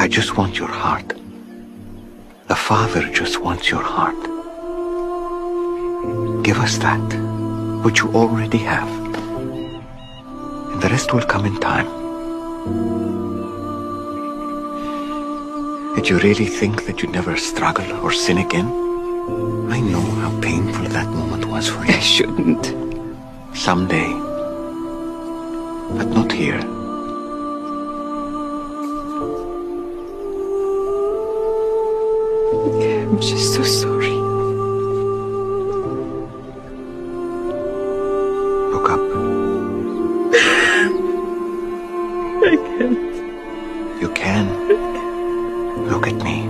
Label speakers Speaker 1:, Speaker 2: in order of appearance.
Speaker 1: I just want your heart. A father just wants your heart. Give us that, which you already have. And the rest will come in time. Did you really think that you'd never struggle or sin again? I know how painful that moment was for you.
Speaker 2: I shouldn't.
Speaker 1: Someday. But not here.
Speaker 2: I'm just so sorry.
Speaker 1: Look up.
Speaker 2: I can't.
Speaker 1: You can. Look at me.